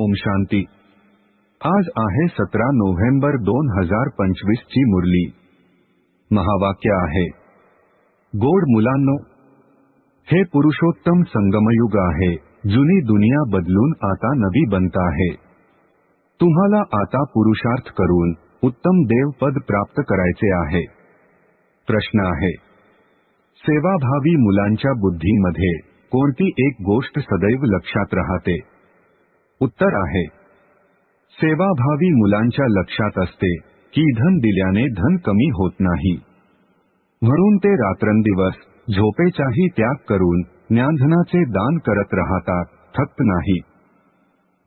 ओम शांती। आज आहे 17 नोव्हेंबर 2025 ची मुरली। महावाक्य आहे, गोड मुलांनो, हे पुरुषोत्तम संगमयुग आहे। जुनी दुनिया बदलून आता नवी बनत आहे। तुम्हाला आता पुरुषार्थ करून उत्तम देवपद प्राप्त करायचे आहे। प्रश्न आहे, सेवाभावी मुलांच्या बुद्धीमध्ये कोणती एक गोष्ट सदैव लक्षात राहते? उत्तर आहे, सेवाभावी मुलांच्या लक्षात असते की धन दिल्याने धन कमी होत नाही, म्हणून ते रात्रंदिवस झोपेचाही त्याग करून ज्ञानधनाचे दान करत राहतात, थकत नाही।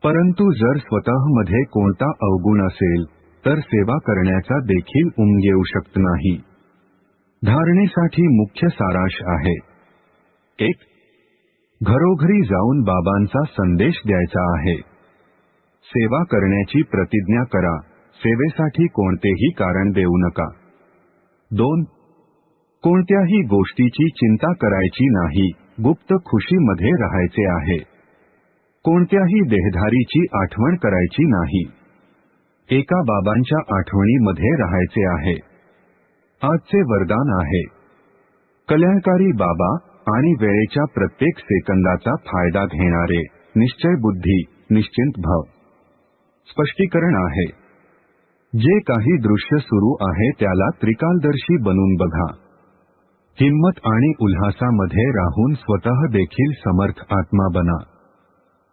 परंतु जर स्वतःमध्ये कोणता अवगुण असेल तर सेवा करण्याचा देखील उम येऊ शकत नाही। धारणेसाठी मुख्य सारांश आहे, 1. घरोघरी जाऊन बाबांचा संदेश द्यायचा आहे। सेवा करण्याची प्रतिज्ञा करा, सेवेसाठी कोणतेही कारण देऊ नका। 2. कोणत्याही गोष्टीची चिंता करायची नाही, गुप्त खुशीमध्ये राहायचे आहे। कोणत्याही देहधारीची आठवण करायची नाही, एका बाबांच्या आठवणीमध्ये राहायचे आहे। आजचे वरदान आहे, कल्याणकारी बाबा आणि वेळेच्या प्रत्येक सेकंदाचा फायदा घेणारे, निश्चय बुद्धी, निश्चिंत भव। स्पष्टीकरण आहे, जे काही दृश्य सुरू आहे त्याला त्रिकालदर्शी बनून बघा। हिम्मत आणि उल्हासामध्ये राहून स्वतः देखील समर्थ आत्मा बना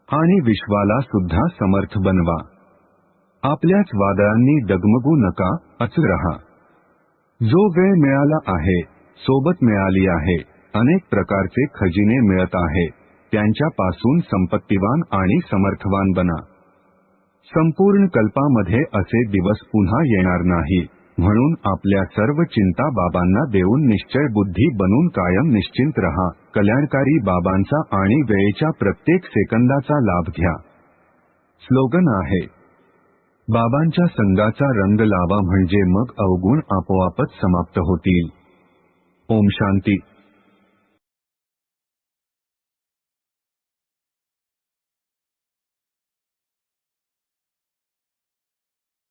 आणि विश्वाला सुद्धा समर्थ बनवा। आपल्याच वादळांनी डगमगू नका, अचल रहा। जो वेळ मिळाला आहे, सोबत मिळाली आहे, अनेक प्रकारचे खजिने मिळत आहे, त्यांच्यापासून संपत्तीवान आणि समर्थवान बना। संपूर्ण कल्पामध्ये असे दिवस पुन्हा येणार नाही, म्हणून आपल्या सर्व चिंता बाबांना देऊन निश्चय बुद्धी बनून कायम निश्चिंत रहा। कल्याणकारी बाबांचा आणि वेळेच्या प्रत्येक सेकंदाचा लाभ घ्या। स्लोगन आहे, बाबांच्या संगाचा रंग लावा म्हणजे मग अवगुण आपोआपच समाप्त होतील। ओम शांती।